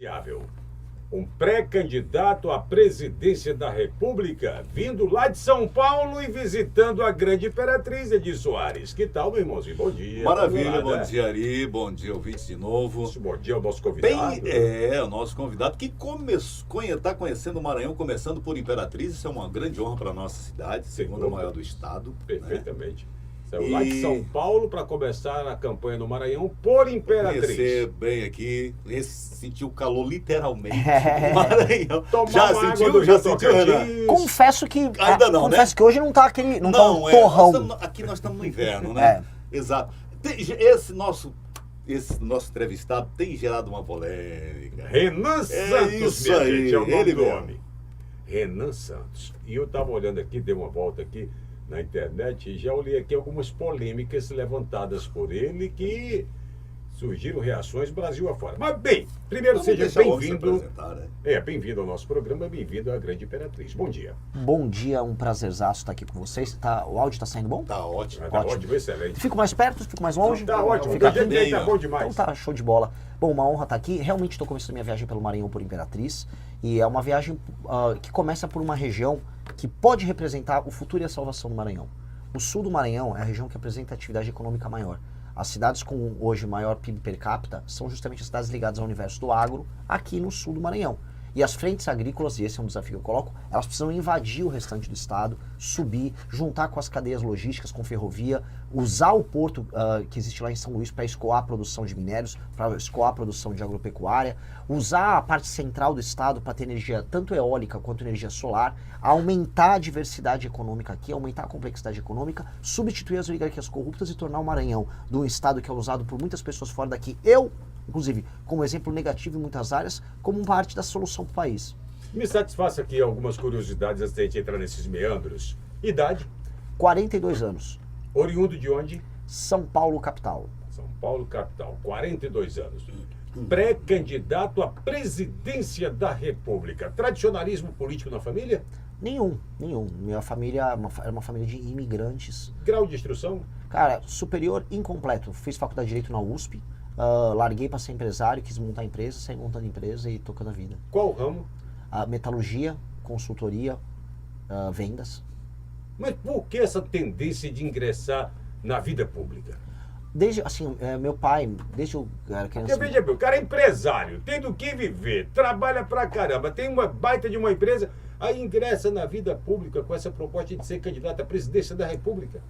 Viável. Um pré-candidato à presidência da República, vindo lá de São Paulo e visitando a grande Imperatriz Edi Soares. Que tal, meu irmãozinho? Bom dia. Maravilha, bom dia, Ari. Bom dia, ouvintes de novo. Bom dia ao nosso convidado. O nosso convidado que está conhecendo o Maranhão, começando por Imperatriz. Isso é uma grande honra para a nossa cidade, segunda maior do estado. Perfeitamente. Né? Saiu lá de São Paulo para começar a campanha no Maranhão por Imperatriz. Conhecer bem aqui, sentir o calor literalmente no Maranhão. Já sentiu? Já sentiu? Confesso que ainda não, confesso, né? Que hoje não tá aquele um torrão. Aqui nós estamos no inverno, né? Exato. Esse nosso entrevistado tem gerado uma polêmica. Renan Santos, isso aí, gente, é o nome ele do mesmo. homem. Renan Santos. E eu estava olhando aqui, dei uma volta aqui na internet e já olhei aqui algumas polêmicas levantadas por ele que surgiram reações Brasil afora. Mas bem, primeiro seja bem-vindo. Né? Bem-vindo ao nosso programa, bem-vindo à Grande Imperatriz. Bom dia. Bom dia, um prazerzaço estar aqui com vocês. O áudio está saindo bom? Tá ótimo. Tá ótimo, excelente. Fico mais perto, fico mais longe? Tá ótimo, fica do jeito tá bom demais. Então tá, show de bola. Bom, uma honra estar aqui. Realmente estou começando minha viagem pelo Maranhão por Imperatriz. E é uma viagem que começa por uma região que pode representar o futuro e a salvação do Maranhão. O sul do Maranhão é a região que apresenta atividade econômica maior. As cidades com hoje maior PIB per capita são justamente as cidades ligadas ao universo do agro, aqui no sul do Maranhão. E as frentes agrícolas, e esse é um desafio que eu coloco, elas precisam invadir o restante do estado, subir, juntar com as cadeias logísticas, com ferrovia, usar o porto que existe lá em São Luís para escoar a produção de minérios, para escoar a produção de agropecuária, usar a parte central do estado para ter energia tanto eólica quanto energia solar, aumentar a diversidade econômica aqui, aumentar a complexidade econômica, substituir as oligarquias corruptas e tornar o Maranhão de um estado que é usado por muitas pessoas fora daqui, inclusive, como exemplo negativo em muitas áreas, como parte da solução para o país. Me satisfaça aqui algumas curiosidades antes de a gente entrar nesses meandros. Idade? 42 anos. Oriundo de onde? São Paulo, capital. São Paulo, capital. 42 anos. Pré-candidato à presidência da República. Tradicionalismo político na família? Nenhum. Minha família era uma família de imigrantes. Grau de instrução? Cara, superior incompleto. Fiz faculdade de Direito na USP. Larguei para ser empresário, quis montar empresa, saí montando empresa e tocando a vida. Qual ramo? Metalurgia, consultoria, vendas. Mas por que essa tendência de ingressar na vida pública? Desde, meu pai, desde eu era criança... Porque, veja bem, o cara é empresário, tem do que viver, trabalha pra caramba, tem uma baita de uma empresa, aí ingressa na vida pública com essa proposta de ser candidato à presidência da República.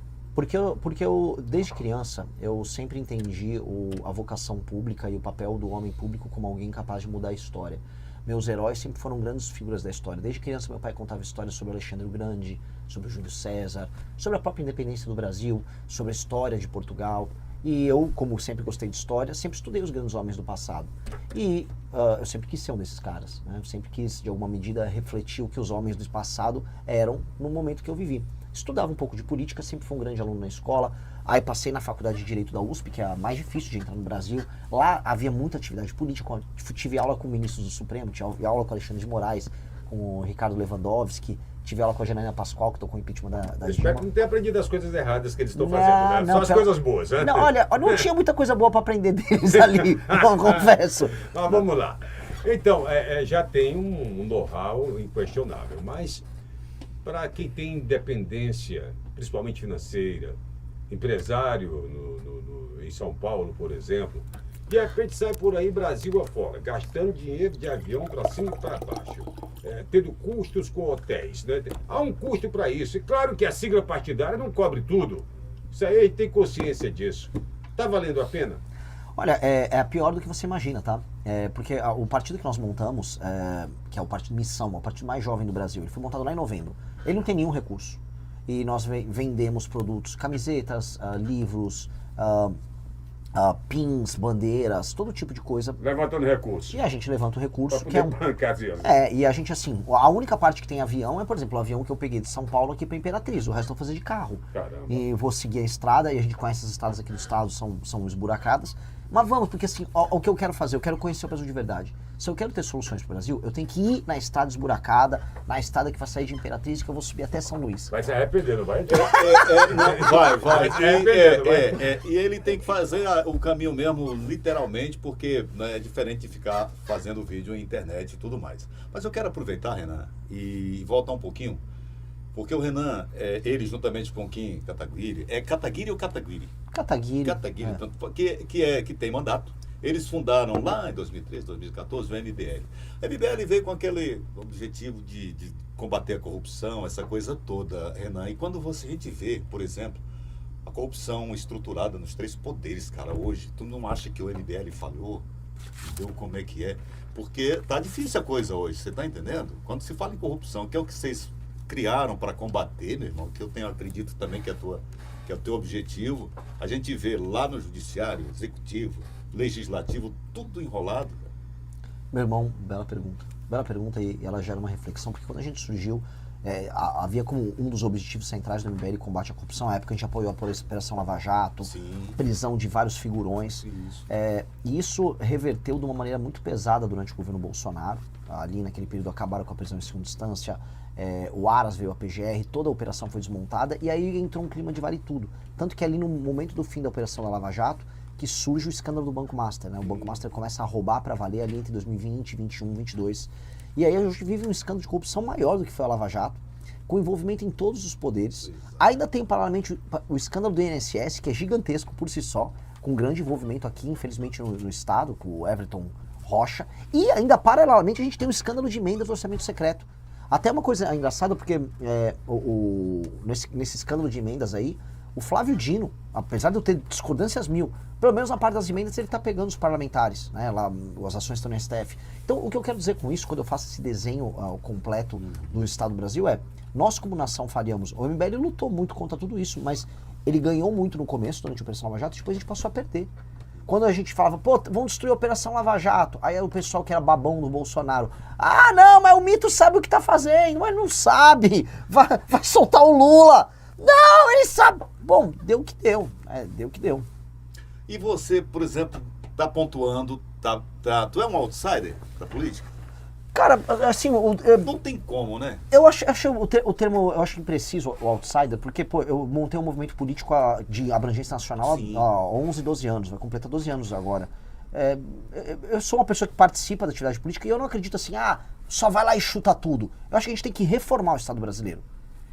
Porque eu, desde criança, eu sempre entendi a vocação pública e o papel do homem público como alguém capaz de mudar a história. Meus heróis sempre foram grandes figuras da história. Desde criança, meu pai contava histórias sobre Alexandre o Grande, sobre o Júlio César, sobre a própria independência do Brasil, sobre a história de Portugal. E eu, como sempre gostei de história, sempre estudei os grandes homens do passado. E eu sempre quis ser um desses caras, né? Eu sempre quis, de alguma medida, refletir o que os homens do passado eram no momento que eu vivi. Estudava um pouco de política, sempre fui um grande aluno na escola. Aí passei na faculdade de Direito da USP, que é a mais difícil de entrar no Brasil. Lá havia muita atividade política. Tive aula com ministros do Supremo, tive aula com Alexandre de Moraes, com o Ricardo Lewandowski, tive aula com a Janaína Pascoal, que tocou o impeachment da Dilma. Espero que não tenha aprendido as coisas erradas que eles estão fazendo, né? Só as coisas boas, né? Não, olha, não tinha muita coisa boa para aprender deles ali, confesso. Mas vamos lá. Então, já tem um know-how inquestionável, mas para quem tem independência, principalmente financeira, empresário em São Paulo, por exemplo, de repente sai por aí Brasil afora, gastando dinheiro de avião para cima e para baixo, tendo custos com hotéis, né? Há um custo para isso. E claro que a sigla partidária não cobre tudo. Isso aí tem consciência disso. Está valendo a pena? Olha, é pior do que você imagina, tá? Porque o partido que nós montamos, que é o Partido Missão, o partido mais jovem do Brasil, ele foi montado lá em novembro. Ele não tem nenhum recurso. E nós vendemos produtos, camisetas, livros, pins, bandeiras, todo tipo de coisa. Levantando recursos. E a gente levanta o recurso. Pra poder bancar as vezes. E a gente, assim, a única parte que tem avião é, por exemplo, o avião que eu peguei de São Paulo aqui para Imperatriz. O resto eu vou fazer de carro. Caramba. E vou seguir a estrada, e a gente conhece as estradas aqui do estado, são esburacadas. Mas vamos, porque assim, o que eu quero fazer, eu quero conhecer o Brasil de verdade. Se eu quero ter soluções pro Brasil, eu tenho que ir na estrada esburacada, na estrada que vai sair de Imperatriz, que eu vou subir até São Luís. Vai se arrepender, não vai? Vai. Vai. E ele tem que fazer o caminho mesmo, literalmente, porque né, é diferente de ficar fazendo vídeo em internet e tudo mais. Mas eu quero aproveitar, Renan, e voltar um pouquinho, porque o Renan, ele juntamente com Kim Kataguiri, é Kataguiri ou Kataguiri? Kataguiri. Kataguiri, que tem mandato. Eles fundaram lá em 2013, 2014 o MBL. A MBL veio com aquele objetivo de combater a corrupção, essa coisa toda, Renan. E quando a gente vê, por exemplo, a corrupção estruturada nos 3 poderes, cara, hoje, tu não acha que o MBL falhou? Entendeu como é que é? Porque tá difícil a coisa hoje, você tá entendendo? Quando se fala em corrupção, que é o que vocês criaram para combater, meu irmão, que eu acredito também que é o teu objetivo, a gente vê lá no judiciário, executivo, legislativo, tudo enrolado. Meu irmão, bela pergunta. Bela pergunta e ela gera uma reflexão, porque quando a gente surgiu, havia como um dos objetivos centrais do MBL combate à corrupção. Na época a gente apoiou a Operação Lava Jato, Sim. prisão de vários figurões. Isso. E isso reverteu de uma maneira muito pesada durante o governo Bolsonaro. Ali naquele período acabaram com a prisão em segunda instância, o Aras veio a PGR, toda a operação foi desmontada e aí entrou um clima de vale tudo. Tanto que ali no momento do fim da Operação da Lava Jato, que surge o escândalo do Banco Master, né? O Banco Master começa a roubar para valer ali entre 2020, 2021, 2022. E aí a gente vive um escândalo de corrupção maior do que foi a Lava Jato, com envolvimento em todos os poderes. Ainda tem paralelamente o escândalo do INSS, que é gigantesco por si só, com grande envolvimento aqui, infelizmente, no Estado, com o Everton Rocha. E ainda paralelamente a gente tem o escândalo de emendas do orçamento secreto. Até uma coisa engraçada, porque nesse escândalo de emendas aí, o Flávio Dino, apesar de eu ter discordâncias mil, pelo menos na parte das emendas ele está pegando os parlamentares, né? Lá as ações estão no STF. Então o que eu quero dizer com isso, quando eu faço esse desenho completo do Estado do Brasil nós como nação faríamos, o MBL lutou muito contra tudo isso, mas ele ganhou muito no começo, durante a Operação Lava Jato, e depois a gente passou a perder. Quando a gente falava, pô, vamos destruir a Operação Lava Jato, aí o pessoal que era babão do Bolsonaro, não, mas o mito sabe o que tá fazendo, mas não sabe, vai soltar o Lula. Não, ele sabe. Bom, deu o que deu. Deu o que deu. E você, por exemplo, tá pontuando, tu é um outsider da política? Cara, assim... não tem como, né? Eu acho o termo, eu acho impreciso, o outsider, porque, pô, eu montei um movimento político de abrangência nacional há 11, 12 anos, vai completar 12 anos agora. Eu sou uma pessoa que participa da atividade política e eu não acredito assim, só vai lá e chuta tudo. Eu acho que a gente tem que reformar o Estado brasileiro.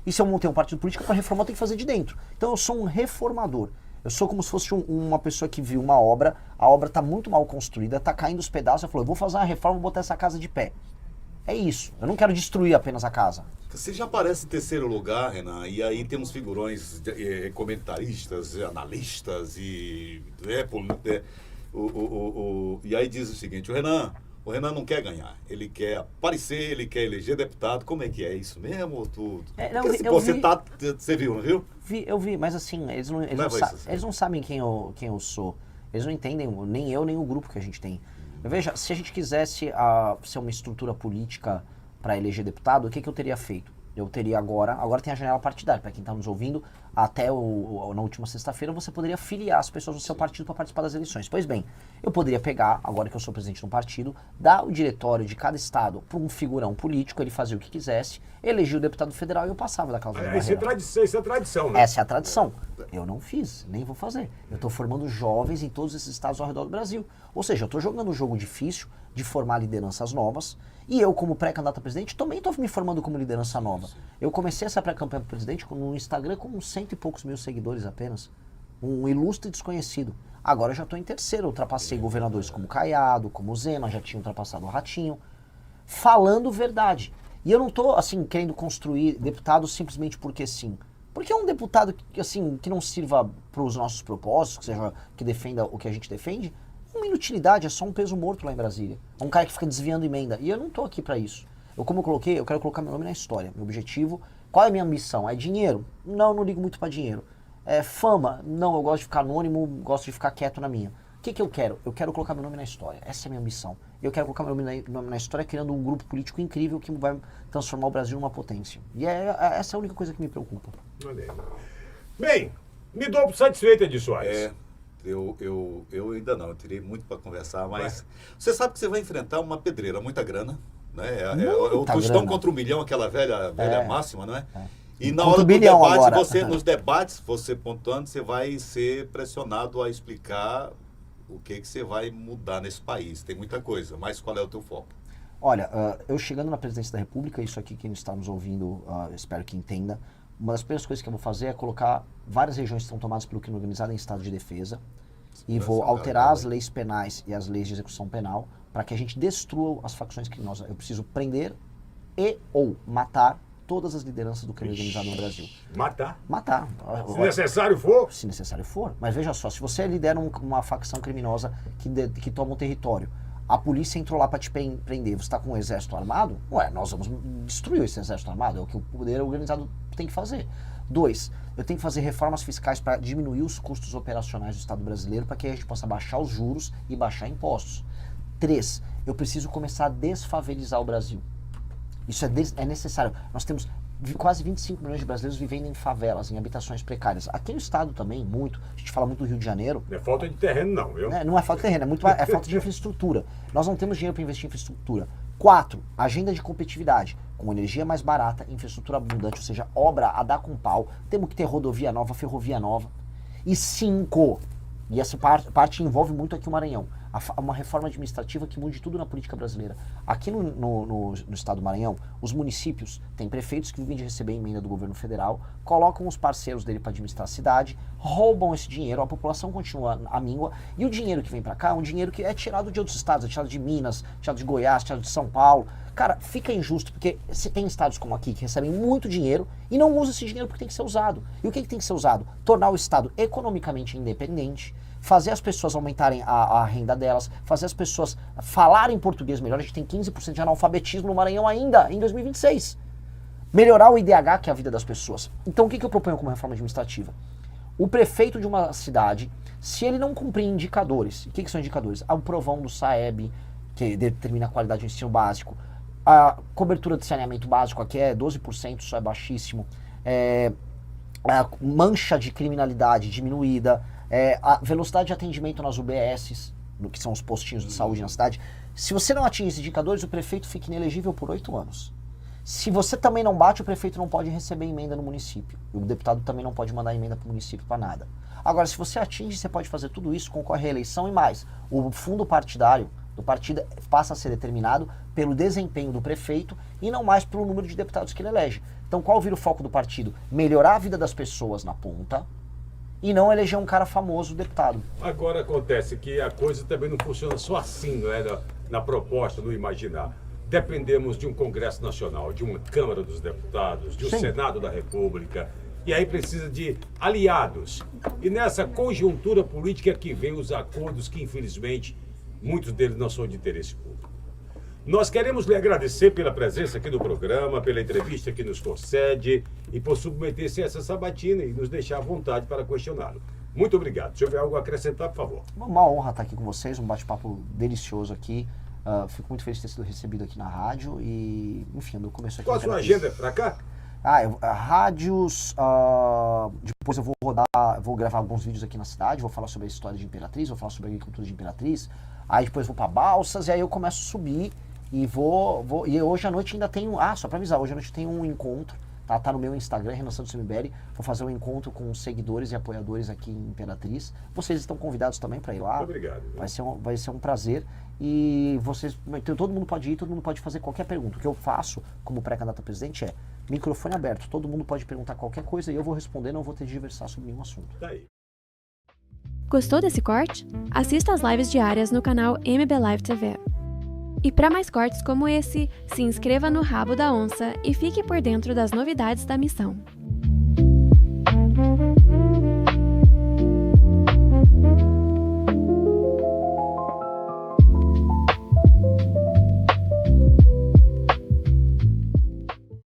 E se eu montei um partido político, para reformar eu tenho que fazer de dentro. Então eu sou um reformador. Eu sou como se fosse uma pessoa que viu uma obra, a obra está muito mal construída, está caindo os pedaços, eu falo, eu vou fazer uma reforma, vou botar essa casa de pé. É isso. Eu não quero destruir apenas a casa. Você já aparece em terceiro lugar, Renan, e aí temos figurões, comentaristas, analistas e e aí diz o seguinte, o Renan não quer ganhar, ele quer aparecer, ele quer eleger deputado. Como é que é isso mesmo? Você viu, não viu? Eu vi, mas assim, eles não sabem quem eu sou. Eles não entendem, nem eu, nem o grupo que a gente tem. Veja, se a gente quisesse ser uma estrutura política para eleger deputado, o que eu teria feito? Eu teria agora tem a janela partidária, para quem está nos ouvindo, até na última sexta-feira você poderia filiar as pessoas do seu partido para participar das eleições. Pois bem, eu poderia pegar, agora que eu sou presidente de um partido, dar o diretório de cada estado para um figurão político, ele fazia o que quisesse, elegia o deputado federal e eu passava daquela barreira. Isso é tradição, né? Essa é a tradição. Eu não fiz, nem vou fazer. Eu estou formando jovens em todos esses estados ao redor do Brasil. Ou seja, eu estou jogando um jogo difícil de formar lideranças novas. E eu, como pré-candidato a presidente, também estou me formando como liderança nova. Eu comecei essa pré-campanha para presidente no Instagram com 100 e poucos mil seguidores apenas. Um ilustre desconhecido. Agora eu já estou em terceiro. Eu ultrapassei governadores como Caiado, como Zema, já tinha ultrapassado o Ratinho. Falando verdade. E eu não estou, assim, querendo construir deputados simplesmente porque sim. Porque é um deputado que não sirva para os nossos propósitos, que defenda o que a gente defende, uma inutilidade, é só um peso morto lá em Brasília. É um cara que fica desviando emenda. E eu não tô aqui para isso. Eu quero colocar meu nome na história. Meu objetivo, qual é a minha ambição? É dinheiro? Não ligo muito para dinheiro. É fama? Não, eu gosto de ficar anônimo, gosto de ficar quieto na minha. O que eu quero? Eu quero colocar meu nome na história. Essa é a minha ambição. Eu quero colocar meu nome na história criando um grupo político incrível que vai transformar o Brasil numa potência. E essa é a única coisa que me preocupa. Bem, me dou satisfeito, Edi Soares. Eu ainda não, eu teria muito para conversar, mas você sabe que você vai enfrentar uma pedreira, muita grana, né? O tostão contra 1 milhão, aquela velha máxima, não é? E na hora do debate, nos debates, você pontuando, você vai ser pressionado a explicar o que você vai mudar nesse país. Tem muita coisa, mas qual é o teu foco? Olha, eu chegando na presidência da República, isso aqui quem está nos ouvindo, espero que entenda, uma das primeiras coisas que eu vou fazer é colocar várias regiões que estão tomadas pelo crime organizado em estado de defesa e vou alterar as leis penais e as leis de execução penal para que a gente destrua as facções criminosas. Eu preciso prender ou matar todas as lideranças do crime organizado no Brasil. Matar? Matar. Se necessário for? Se necessário for. Mas veja só, se você lidera uma facção criminosa que toma um território, a polícia entrou lá para te prender, você está com um exército armado, nós vamos destruir esse exército armado, é o que o poder organizado tem que fazer. 2, eu tenho que fazer reformas fiscais para diminuir os custos operacionais do Estado brasileiro para que a gente possa baixar os juros e baixar impostos. 3, eu preciso começar a desfavelizar o Brasil. Isso é necessário. Nós temos quase 25 milhões de brasileiros vivendo em favelas, em habitações precárias. Aqui no estado também, muito. A gente fala muito do Rio de Janeiro. Não é falta de terreno, não, viu? Não é falta de terreno, é falta de infraestrutura. Nós não temos dinheiro para investir em infraestrutura. 4, agenda de competitividade. Com energia mais barata, infraestrutura abundante, ou seja, obra a dar com pau. Temos que ter rodovia nova, ferrovia nova. E 5, e essa parte envolve muito aqui o Maranhão, uma reforma administrativa que mude tudo na política brasileira. Aqui no estado do Maranhão, os municípios têm prefeitos que vivem de receber emenda do governo federal, colocam os parceiros dele para administrar a cidade, roubam esse dinheiro, a população continua à míngua, e o dinheiro que vem para cá é um dinheiro que é tirado de outros estados, é tirado de Minas, tirado de Goiás, tirado de São Paulo. Cara, fica injusto, porque se tem estados como aqui que recebem muito dinheiro e não usam esse dinheiro porque tem que ser usado. E o que tem que ser usado? Tornar o estado economicamente independente, fazer as pessoas aumentarem a renda delas, fazer as pessoas falarem português melhor. A gente tem 15% de analfabetismo no Maranhão ainda, em 2026. Melhorar o IDH, que é a vida das pessoas. Então o que eu proponho como reforma administrativa? O prefeito de uma cidade, se ele não cumprir indicadores, o que são indicadores? O provão do SAEB, que determina a qualidade do ensino básico, a cobertura de saneamento básico aqui é 12%, isso é baixíssimo, a mancha de criminalidade diminuída, a velocidade de atendimento nas UBSs, no que são os postinhos de saúde na cidade. Se você não atinge esses indicadores, o prefeito fica inelegível por 8 anos. Se você também não bate, o prefeito não pode receber emenda no município. O deputado também não pode mandar emenda para o município para nada. Agora, se você atinge, você pode fazer tudo isso, concorre à reeleição e mais. O fundo partidário do partido passa a ser determinado pelo desempenho do prefeito e não mais pelo número de deputados que ele elege. Então, qual vira o foco do partido? Melhorar a vida das pessoas na ponta e não eleger um cara famoso deputado. Agora acontece que a coisa também não funciona só assim, não é? Na proposta, no imaginar. Dependemos de um Congresso Nacional, de uma Câmara dos Deputados, de um Senado da República, e aí precisa de aliados. E nessa conjuntura política que vem os acordos que, infelizmente, muitos deles não são de interesse público. Nós queremos lhe agradecer pela presença aqui no programa, pela entrevista que nos concede e por submeter-se a essa sabatina e nos deixar à vontade para questioná-lo. Muito obrigado. Se houver algo a acrescentar, por favor. Uma honra estar aqui com vocês, um bate-papo delicioso aqui. Fico muito feliz de ter sido recebido aqui na rádio e, enfim, eu começo aqui. Qual a sua agenda para cá? Rádios, depois eu vou vou gravar alguns vídeos aqui na cidade, vou falar sobre a história de Imperatriz, vou falar sobre a agricultura de Imperatriz, aí depois vou para Balsas e aí eu começo a subir e e hoje à noite ainda tem só para avisar, hoje à noite tem um encontro, tá no meu Instagram, Renan Santos MBL, vou fazer um encontro com seguidores e apoiadores aqui em Imperatriz, vocês estão convidados também para ir lá. Obrigado. Vai ser um prazer. E todo mundo pode ir, todo mundo pode fazer qualquer pergunta. O que eu faço como pré-candidato a presidente é microfone aberto, todo mundo pode perguntar qualquer coisa e eu vou responder, não vou ter de diversar sobre nenhum assunto. Tá aí. Gostou desse corte? Assista às lives diárias no canal MB Live TV. E para mais cortes como esse, se inscreva no Rabo da Onça e fique por dentro das novidades da missão.